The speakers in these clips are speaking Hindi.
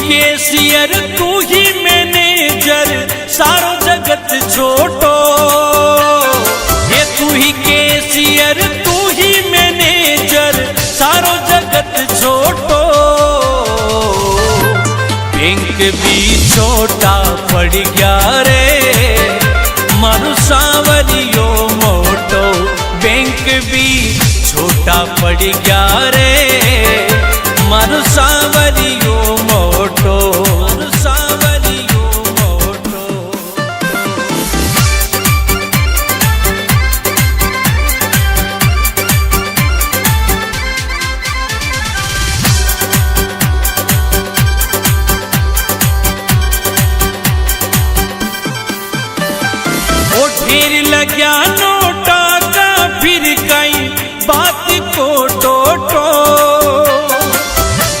केसियर तू ही मैनेजर सारो जगत छोटो। ये तू ही केसियर तू ही मैनेजर सारो जगत छोटो। बैंक भी छोटा पड़ गया रे मारू सांवरियो मोटो। बैंक भी छोटा पड़ गया रे मारू सांवरियो मोटो। मारू सांवरियो मोटो। ओ ढेर लग्या नोटा का फिर कई बात को टोटो।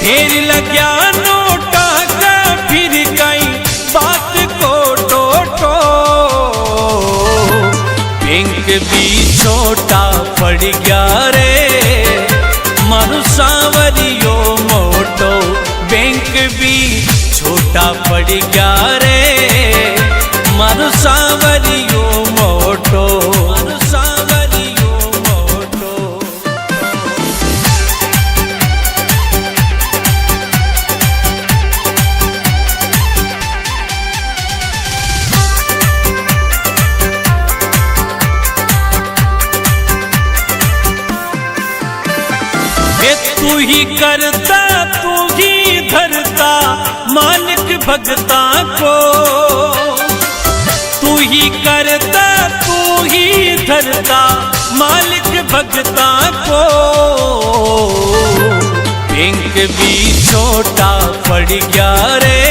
ढेर लग्या नोटा का फिर कई बात को टोटो। बैंक भी छोटा पड़ गया रे मारू सांवरियो मोटो। बैंक भी छोटा पड़ गया रे मारू सांवरियो मोटो। मारू सांवरियो मोटो। ये तू ही करता तू ही धरता मालिक भगता को। तू ही करता तू ही धरता मालिक भगता को। बैंक भी छोटा पड़ गया रे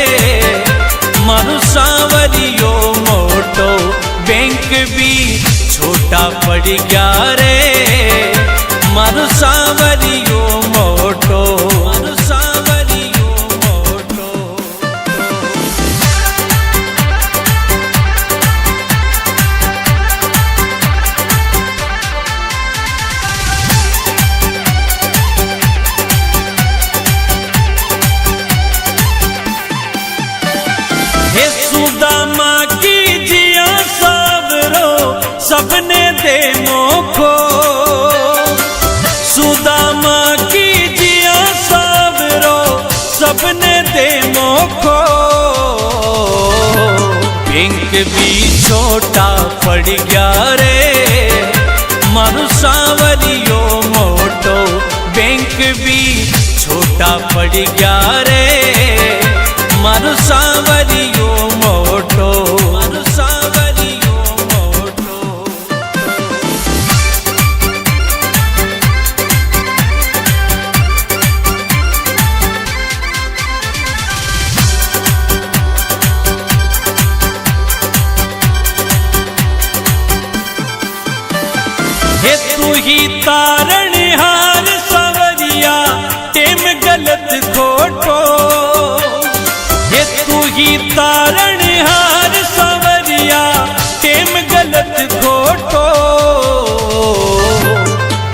मारू सांवरियो मोटो। बैंक भी छोटा पड़ गया रे मारू सांवरियो मोटो। मारू सांवरियो मोटो। हे सुदामा की जिया सबरो सबने दे मोखो। सुदामा की जिया सबरो सबने दे मोखो। बैंक भी छोटा पड़ गया रे मारू सांवरियो मोटो। बैंक भी छोटा पड़ गया रे मारू सांवरियो मोटो। मारू सांवरियो मोटो। हे तू ही तारणहार सांवरिया टेम गलत खोटो। हे तू ही तारणहार सांवरिया टेम गलत खोटो।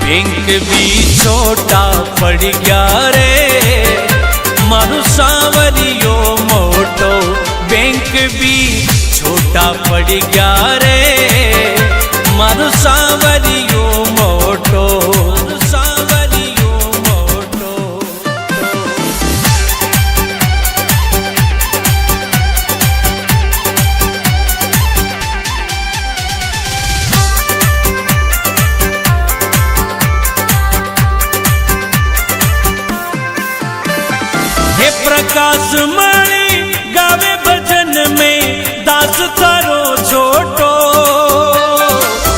बैंक भी छोटा पड़ गया रे मारू सांवरियो मोटो। बैंक भी छोटा पड़ गया रे मारू सांवरियो मोटो। मारू सांवरियो मोटो। हे प्रकाश मणि गावे भजन में दास थारो छोटो।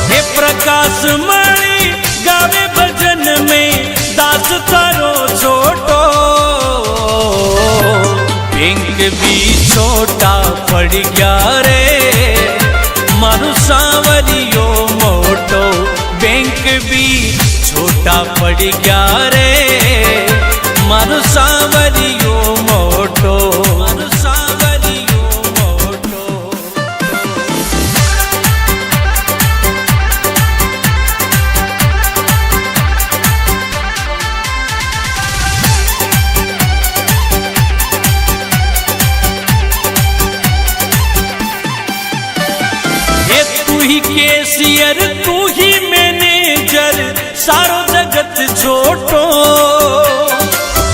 हे प्रकाश मणि गावे भजन में दास थारो छोटो। बैंक भी छोटा पड़ गया रे मारू सांवरियो मोटो। बैंक भी छोटा पड़ गया रे मारू सांवरियो मोटो। मारू सांवरियो मोटो। केसियर तू ही मैनेजर सारो जगत छोटो।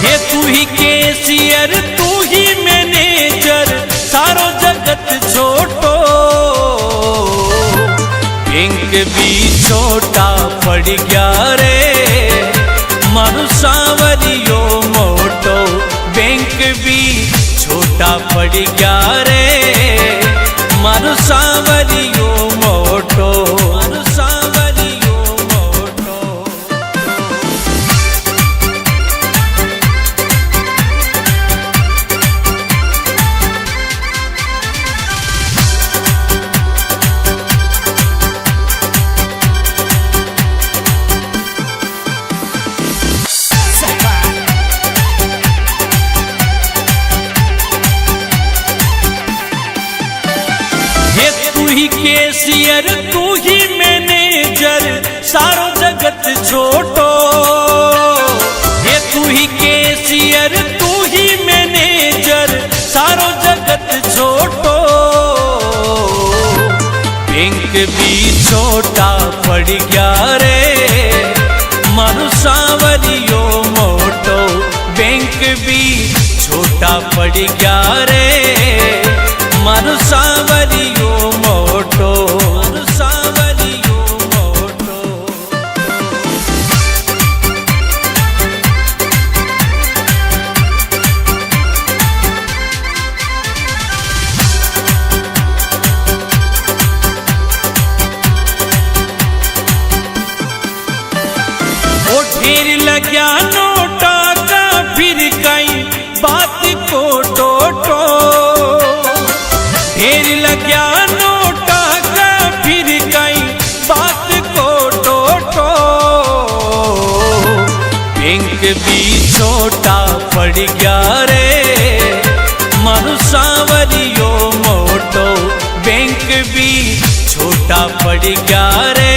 हे तू ही केसियर तू ही मैनेजर सारो जगत छोटो। बैंक भी छोटा पड़ गया रे मारू सांवरियो मोटो। बैंक भी छोटा पड़ गया रे मारू सांवरियो मोटो। मारू सांवरियो मोटो। केसियर तू ही मैनेजर सारो जगत छोटो। ये तू ही केसियर तू ही मैनेजर सारो जगत छोटो। बैंक भी छोटा पड़ गया रे मारू सांवरियो मोटो। बैंक भी छोटा पड़ गया रे मारू सांवरियो मोटो। मारू सांवरियो मोटो। ओ ढेर लग्या नोटा का फिर कई बात को टोटो। ढेर लग्या नोटा का फिर कई बात को टोटो। बैंक भी छोटा पड़ गया रे मारू सांवरियो मोटो। बैंक भी छोटा पड़ गया रे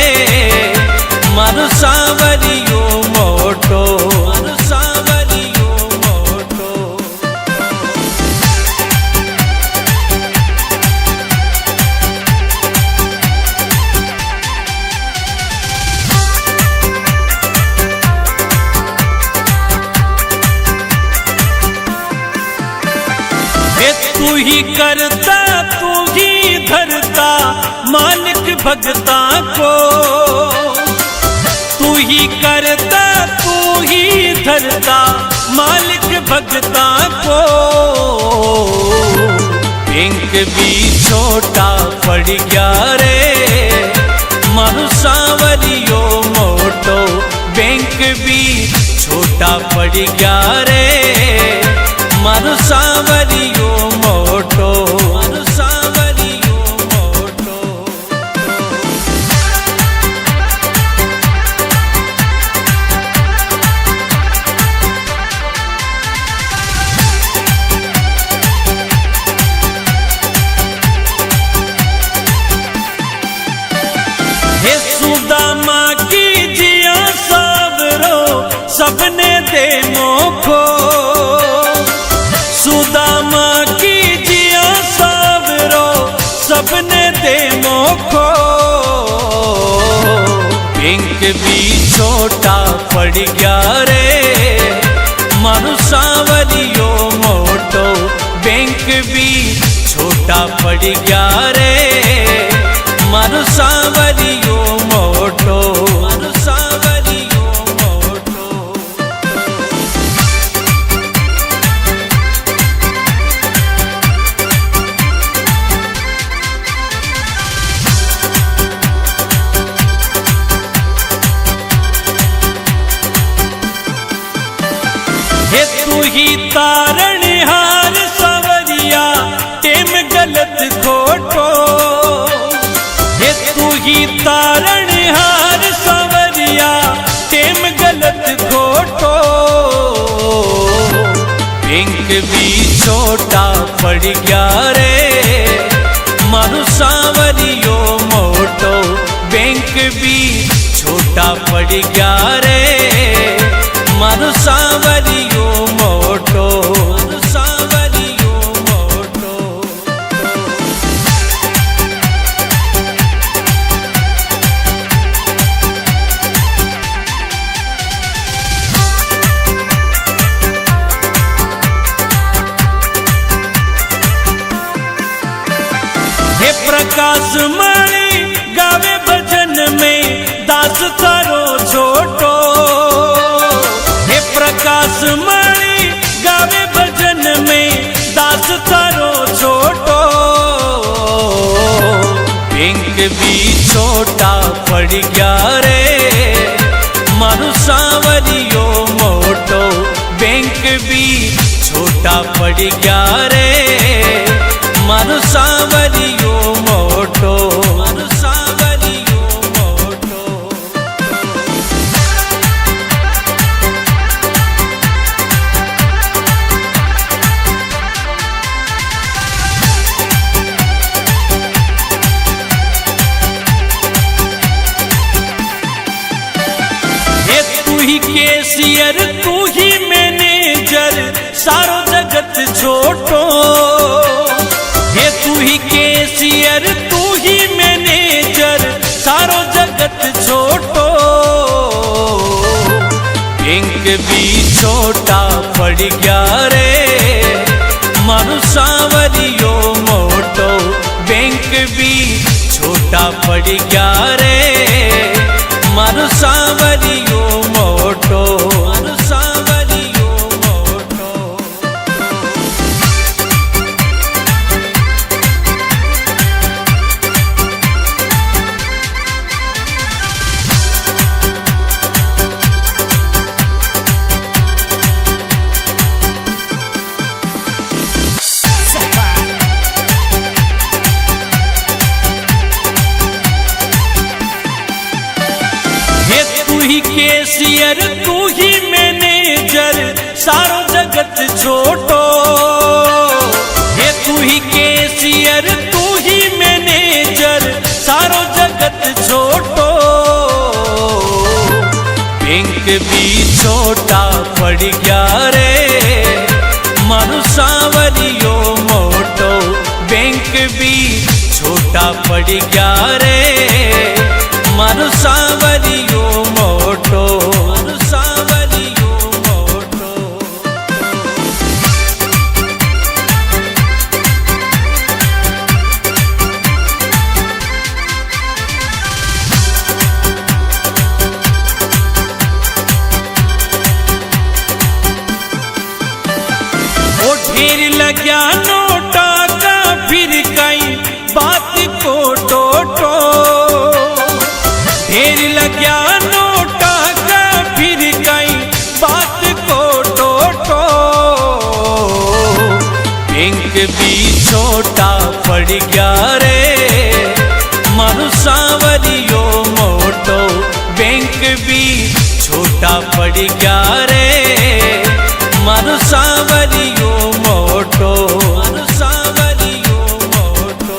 मारू सांवरियो मोटो। मारू सांवरियो मोटो। तू ही करता तू ही धरता मालिक भगता को। तू ही करता तू ही धरता मालिक भगता को। बैंक भी छोटा पड़ गया रे मारू सांवरियो मोटो। बैंक भी छोटा पड़ गया रे मारू सांवरियो मोटो। मारू सांवरियो मोटो। हे सुदामा की जिया सबरो सबने दे मोखो। सुदामा की जिया सबरो सबने दे मोखो। बैंक भी छोटा पड़ गया रे मारू सांवरियो मोटो। बैंक भी छोटा पड़ गया रे मारू सांवरियो मोटो। मारू सांवरियो मोटो। हे तू ही तारणहार सांवरिया टेम गलत खोटो। हे तू ही तारणहार सांवरिया टेम गलत खोटो। बैंक भी छोटा पड़ गया रे मारू सांवरियो मोटो। बैंक भी छोटा पड़ गया रे मारू सांवरियो मोटो। मारू सांवरियो मोटो। प्रकाश मणि गावे भजन में दास थारो छोटो। हे प्रकाश मणि गावे भजन में दास थारो छोटो। बैंक भी छोटा पड़ गया रे मारू सांवरियो मोटो। बैंक भी छोटा पड़ गया रे मारू सांवरियो मोटो। मारू सांवरियो मोटो। ये तू ही कैशियर तू ही मैनेजर सारो जगत छोटो। ये तू ही कैशियर तू ही मैनेजर सारो जगत छोटो। बैंक भी छोटा पड़ गया रे मारू सांवरियो मोटो। बैंक भी छोटा पड़ गया रे मारू सांवरियो मोटो। मारू सांवरियो मोटो। ये तू ही कैशियर तू ही मैनेजर सारो जगत छोटो। ये तू ही कैशियर तू ही मैनेजर सारो जगत छोटो। बैंक भी छोटा पड़ गया रे मारू सांवरियो मोटो। बैंक भी छोटा पड़ गया रे मारू सांवरियो मोटो। मारू सांवरियो मोटो। ओ ढेर लग्या नोटा का फिर कई बात को टोटो। ढेर लग्या नोटा का फिर कई बात को टोटो। बैंक भी छोटा पड़ गया रे मारू सांवरियो मोटो। बैंक भी छोटा पड़ गया रे मारू सांवरियो मोटो। मारू सांवरियो मोटो।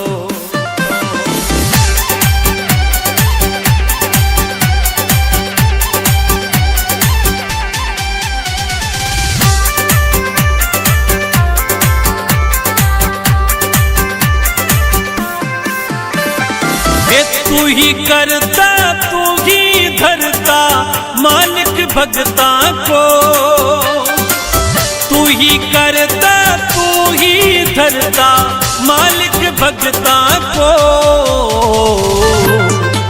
ये तू ही करता तू ही धरता मालिक भगता को। तू ही करता तू ही धरता मालिक भगता को।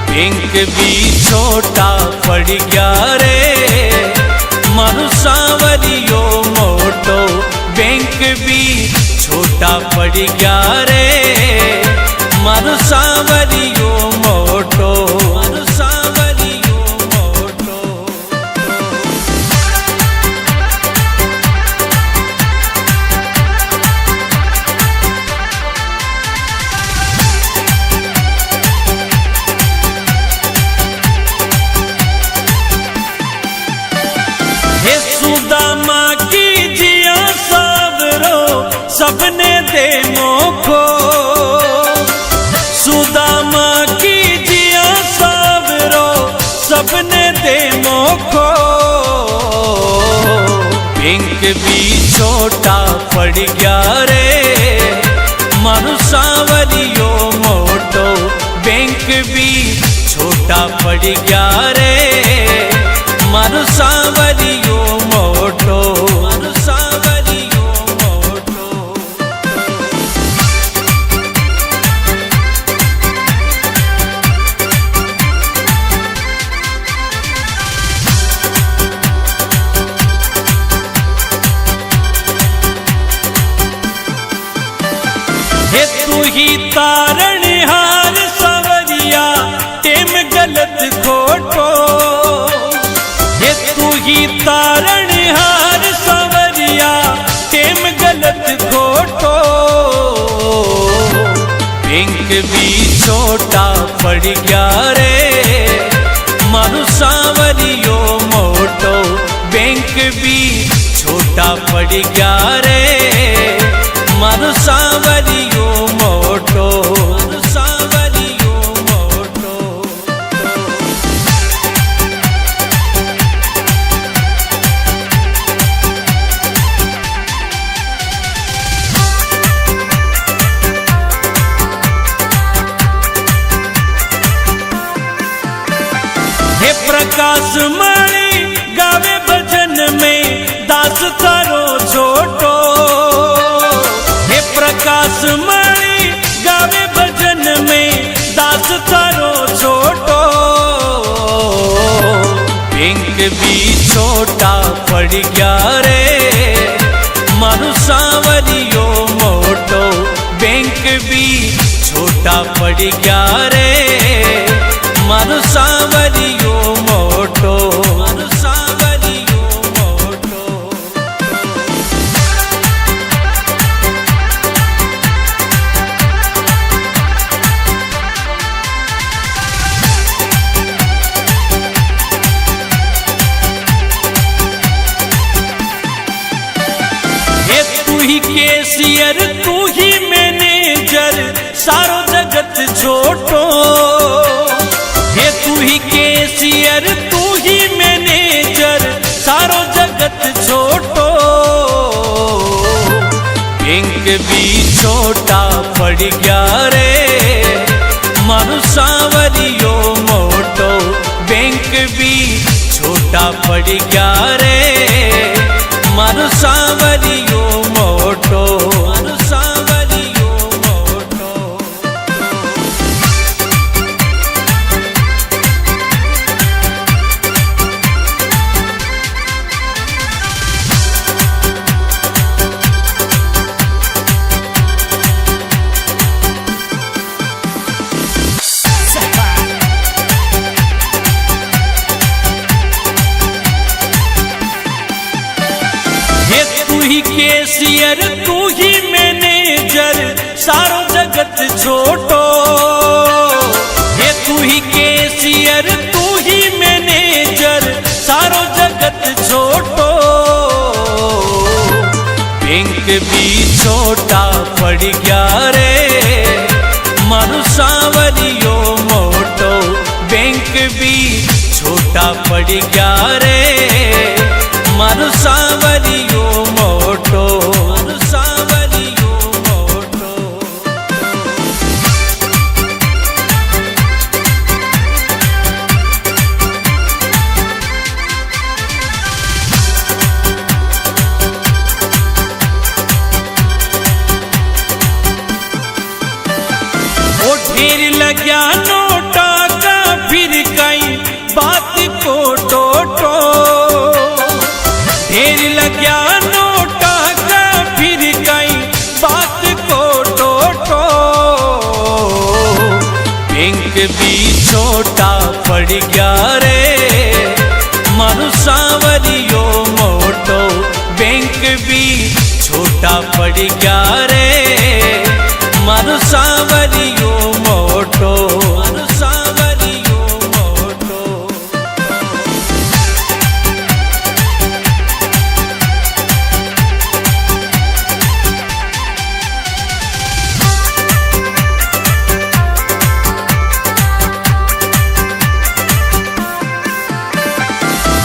बैंक भी छोटा पड़ गया रे मारू सांवरियो मोटो। बैंक भी छोटा पड़ गया रे मारू सांवरियो मोटो। मारू सांवरियो मोटो। हे सुदामा की जिया सावरो सबने दे मोखो। सुदामा की जिया सावरो सबने दे मोखो। बैंक भी छोटा पड़ गया रे मारू सांवरियो मोटो। बैंक भी छोटा पड़ गया रे मारू सांवरियो मोटो। मारू सांवरियो मोटो। छोटा पड़ गया रे मारू सांवरियो मोटो बैंक भी छोटा पड़ गया रे मारू सांवरियो मोटो सांवरियो मोटो। हे प्रकाश मणि गावे भजन में दास थारो छोटो। हे प्रकाश मणि गावे भजन में दास थारो छोटो। बैंक भी छोटा पड़ गया रे मारू सांवरियो मोटो बैंक भी छोटा पड़ गया रे मारू सांवरियो मोटो मारू सांवरियो मोटो। हे तू ही कैशियर तू ही मैनेजर सारो जगत छोटो। हे तू ही कैशियर तू ही मैनेजर सारो जगत छोटो। बैंक भी छोटा पड़ गया रे मारू सांवरियो मोटो बैंक भी छोटा पड़ गया रे मारू सांवरियो मोटो मारू सांवरियो मोटो। हे तू ही कैशियर तू ही मैनेजर सारो जगत छोटो। हे तू ही कैशियर तू ही मैनेजर सारो जगत छोटो। बैंक भी छोटा पड़ गया रे मारू सांवरियो मोटो बैंक भी छोटा पड़ गया रे मारू सांवरियो मोटो मारू सांवरियो मोटो। ओ ढेर लग्या नोटा का फिर कई बात को टोटो। ढेर लग्या नोटा का फिर कई बात को टोटो। बैंक भी छोटा पड़ गया रे मारू सांवरियो मोटो बैंक भी छोटा पड़ गया रे मारू सांवरियो मोटो मारू सांवरियो मोटो।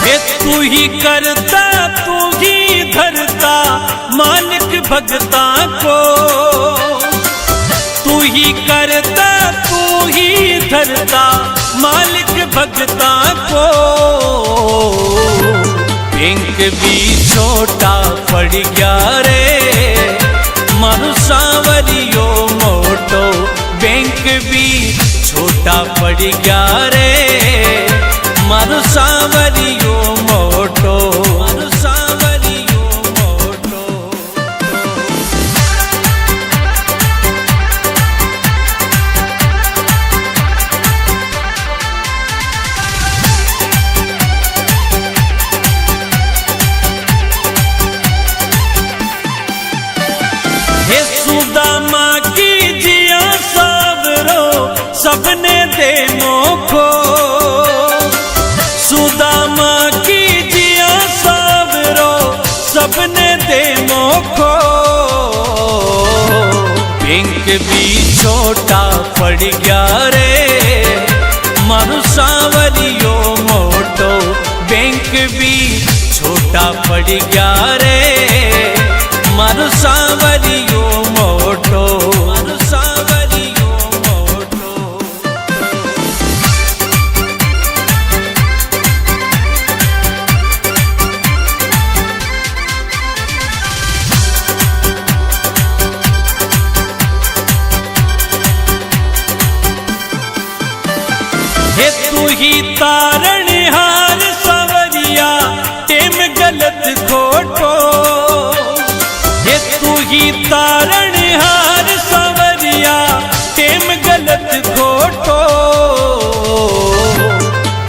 हे तू ही करता तू ही धरता मालिक भगता को। तू ही करता तू ही धरता मालिक भगता को। बैंक भी छोटा पड़ गया रे मारू सांवरियो मोटो बैंक भी छोटा पड़ गया रे मारू सांवरियो मोटो मारू सांवरियो मोटो। हे सुदामा की जिया सावरो छोटा पड़ गया रे मारू सांवरियो मोटो बैंक भी छोटा पड़ गया रे मारू सांवरियो मोटो मारू सांवरियो मोटो। हे तू ही तारणहार सांवरिया टेम गलत खोटो, हे तू ही तारणहार सांवरिया टेम गलत खोटो।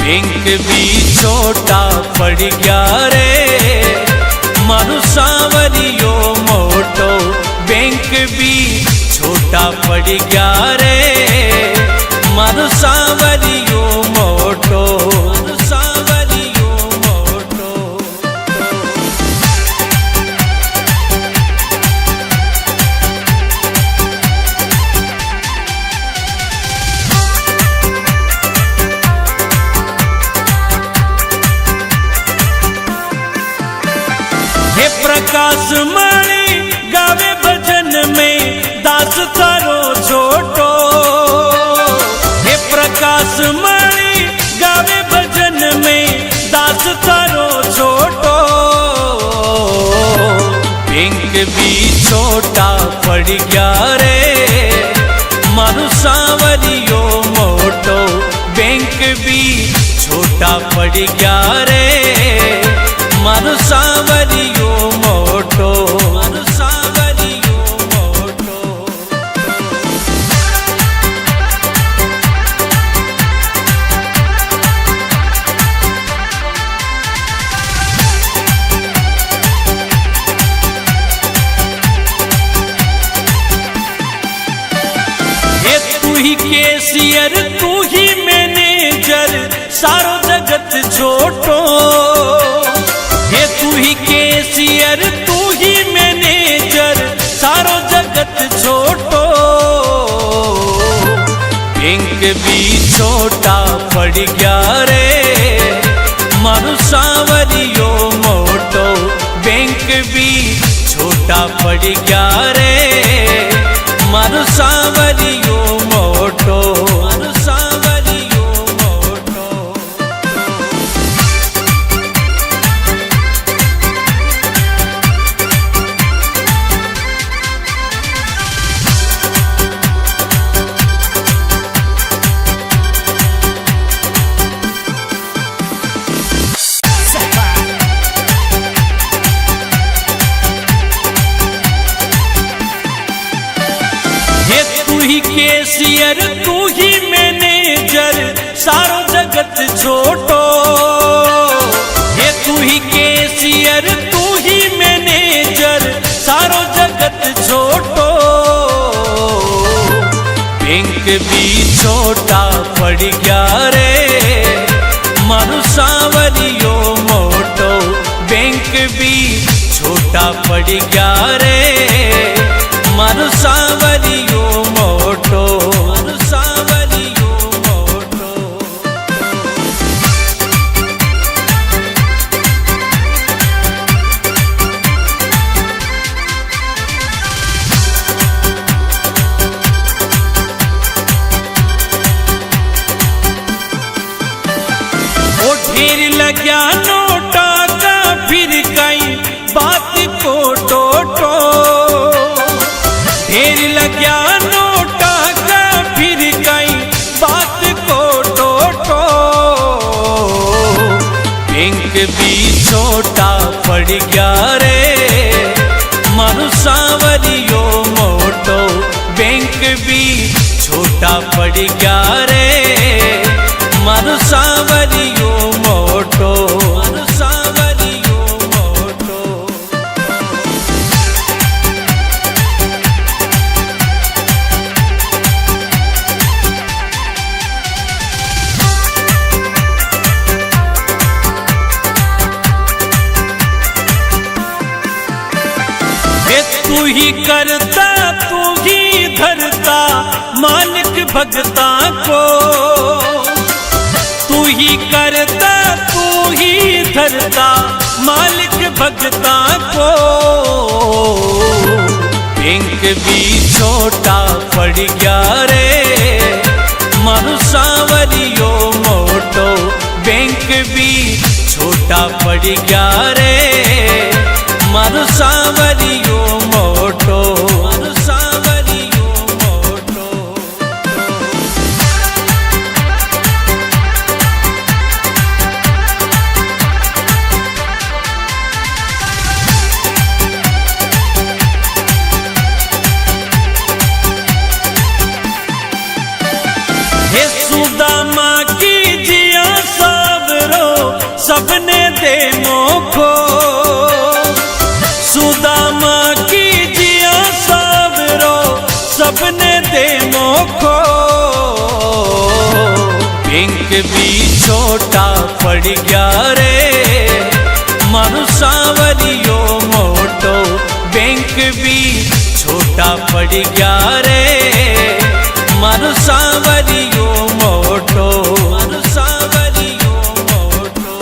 बैंक भी छोटा पड़ गया रे मारू सांवरियो मोटो बैंक भी छोटा पड़ गया रे मारू सांवरियो मोटो मारू सांवरियो मोटो। हे प्रकाश मणि गावे भजन में दास थारो छोटो, हे प्रकाश मणि गावे भजन में दास थारो छोटो। बैंक भी छोटा पड़ गया रे मारू सांवरियो मोटो बैंक भी छोटा पड़ गया रे मारू सांवरियो मोटो मारू सांवरियो मोटो। हे तू ही कैशियर तू ही मैनेजर सारो जगत छोटो, हे तू ही कैशियर तू ही मैनेजर सारो जगत छोटो। बैंक भी छोटा पड़ गया रे मारू सांवरियो मोटो बैंक भी छोटा पड़ गया रे मारू सांवरियो मोटो मारू सांवरियो मोटो। हे तू ही कैशियर तू ही मैनेजर सारो जगत छोटो, हे तू ही कैशियर तू ही मैनेजर सारो जगत छोटो। बैंक भी छोटा पड़ गया रे मारू सांवरियो मोटो बैंक भी छोटा पड़ गया रे मारू सांवरियो मोटो मारू सांवरियो मोटो। ओ ढेर लग्या नोटा का फिर कई बात को टोटो, ढेर लग्या नोटा का फिर कई बात को टोटो। बैंक भी छोटा पड़ गया रे मारू सांवरियो मोटो बैंक भी छोटा पड़ गया रे मारू सांवरियो मोटो मारू सांवरियो मोटो। तू ही करता तू ही धरता मालिक भगता को, तू ही करता तू ही धरता मालिक भगता को। बैंक भी छोटा पड़ गया रे मारू सांवरियो मोटो, बैंक भी छोटा पड़ गया रे मारू सांवरियो मोटो, मारू सांवरियो मोटो। हे सुदामा की जिया सबरो सबने दे मोखो, सुदामा की जिया सबरो सबने दे मोखो। बैंक भी छोटा पड़ गया रे मारू सांवरियो मोटो, बैंक भी छोटा पड़ गया रे मारू सांवरियो मोटो, मारू सांवरियो मोटो।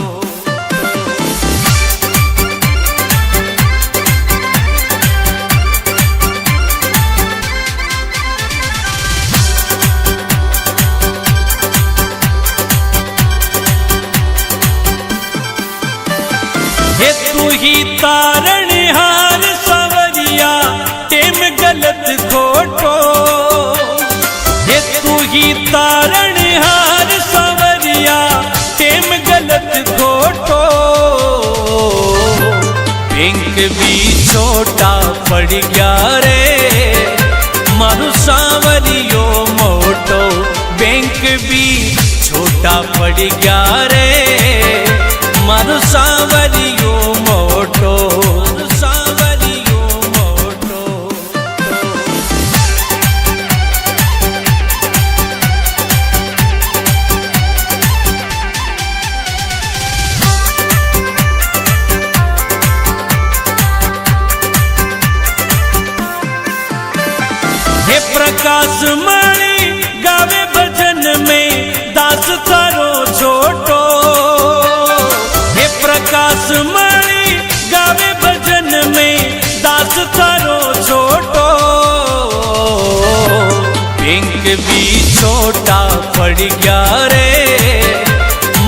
हे तू ही तारणहार सांवरिया टेम गलत खोटो, हे तू ही तारणहार सांवरिया टेम गलत खोटो। बैंक भी छोटा पड़ गया रे मारू सांवरियो मोटो, बैंक भी छोटा पड़ गया रे मारू सांवरियो मोटो, मारू सांवरियो मोटो। हे प्रकाश मणि गावे भजन में दास थारो छोटो, हे प्रकाश मणि गावे भजन में दास थारो छोटो। बैंक भी छोटा पड़ गया रे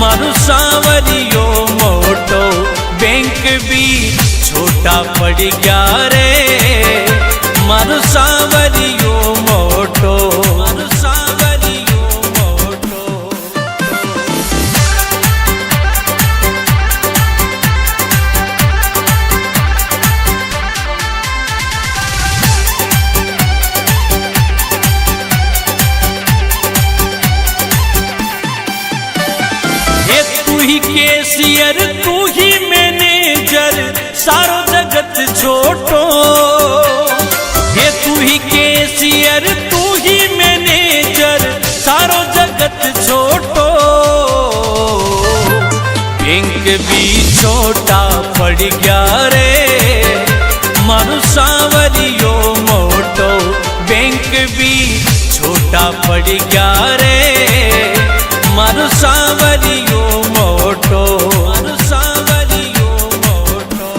मारू सांवरियो मोटो, बैंक भी छोटा पड़ गया रे मारू सांवरियो मोटो, मारू सांवरियो मोटो। हे तू ही कैशियर तू ही मैनेजर सारो जगत छोटो, हे तू ही कैशियर तू ही मैनेजर सारो जगत छोटो। बैंक भी छोटा पड़ गया रे मारू सांवरियो मोटो, बैंक भी छोटा पड़ गया रे मारू सांवरियो मोटो, मारू सांवरियो मोटो।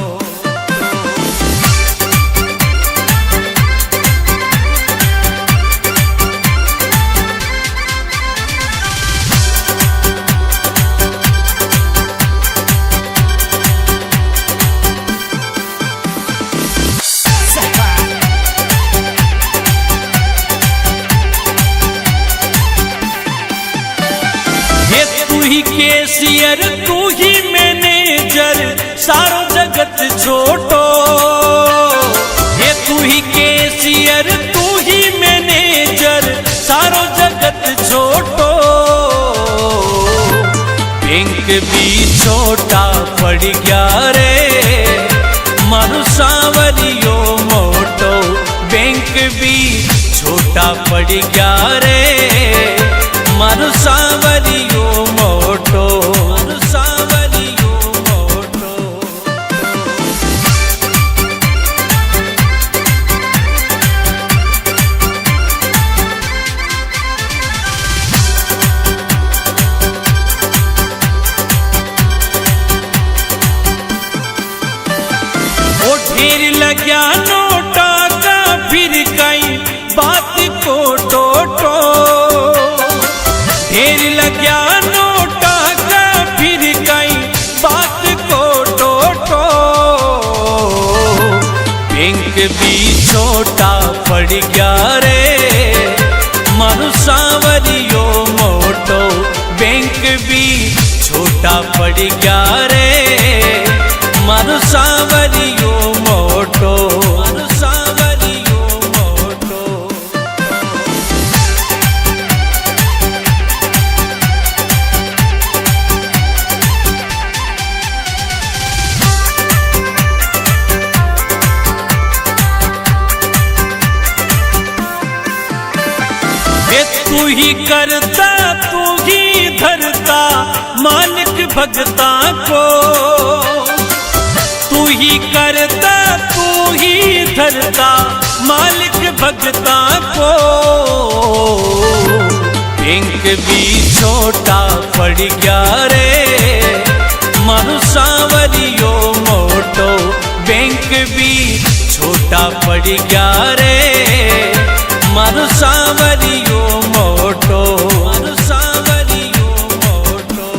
हे तू ही कैशियर तू ही मैनेजर सारो जगत छोटो, हे तू ही कैशियर तू ही मैनेजर सारो जगत छोटो। बैंक भी छोटा पड़ गया रे मारू सांवरियो मोटो, बैंक भी छोटा पड़ गया रे मारू सांवरियो मोटो, मारू सांवरियो मोटो। लग्या नोटा का फिर कई बात को टोटो ढेर लग्या नोटा का फिर कई बात को टोटो बैंक भी छोटा पड़ गया रे मारू सांवरियो मोटो बैंक भी छोटा पड़ गया रे मारू सांवरियो मोटो मारू सांवरियो मोटो तू ही करता तू ही धरता मालिक भगता को तू ही करता तू ही धरता मालिक भगता को बैंक भी छोटा पड़ गया रे मारू सांवरियो मोटो बैंक भी छोटा पड़ गया रे मारू सांवरियो मोटो मारू सांवरियो मोटो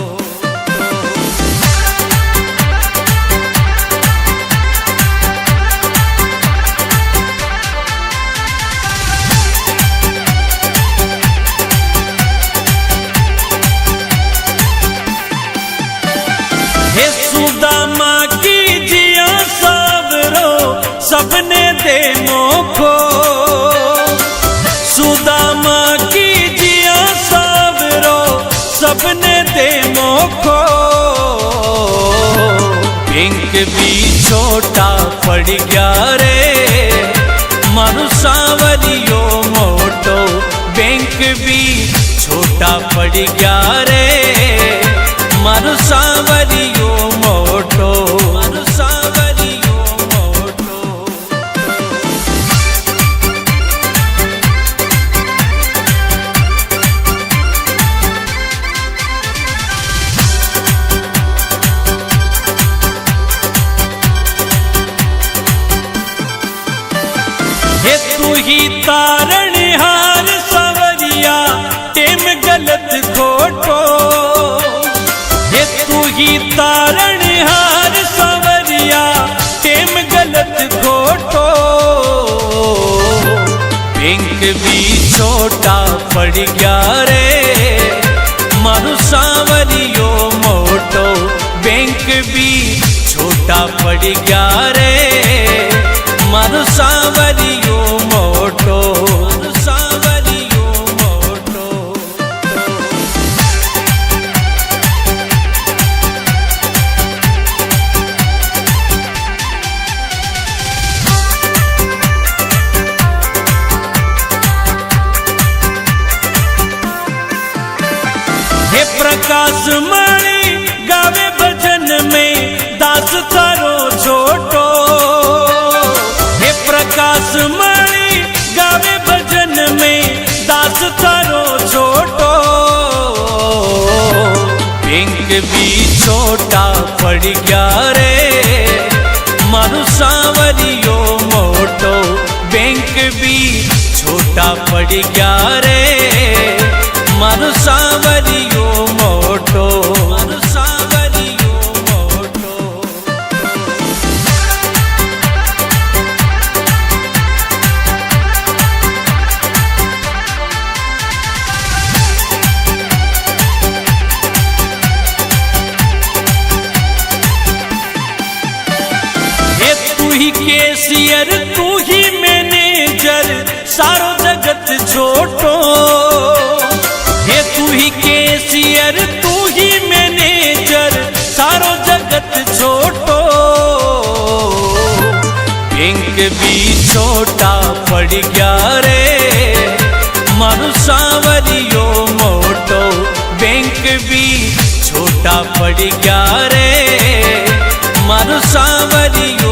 हे सुदामा की जिया सबरो सबने दे मोखो सुदामा की जिया सबरो सबने दे मोखो बैंक भी छोटा पड़ गया रे मारू सांवरियो मोटो बैंक भी छोटा पड़ गया रे मारू सांवरियो मोटो मारू सांवरियो मोटो हे तू ही तारणहार सांवरिया टेम गलत खोटो हे तू ही तारणहार सांवरिया टेम गलत खोटो बैंक भी छोटा पड़ गया रे मारू सांवरियो मोटो बैंक भी छोटा पड़ गया रे मारू सांवरियो मोटो मारू सांवरियो मोटो हे प्रकाश मणि गावे भजन में दास थारो छोटो हे प्रकाश मणि गावे भजन में दास थारो छोटो बैंक भी छोटा पड़ गया रे मारू सांवरियो मोटो बैंक भी छोटा पड़ गया रे मारू सांवरियो मोटो मारू सांवरियो मोटो हे तू ही कैशियर तू ही मैनेजर सारो जगत छोटो हे तू ही कैशियर तू ही मैनेजर सारो जगत छोटो बैंक भी छोटा पड़ गया रे मारू सांवरियो मोटो बैंक भी छोटा पड़ गया रे मारू सांवरियो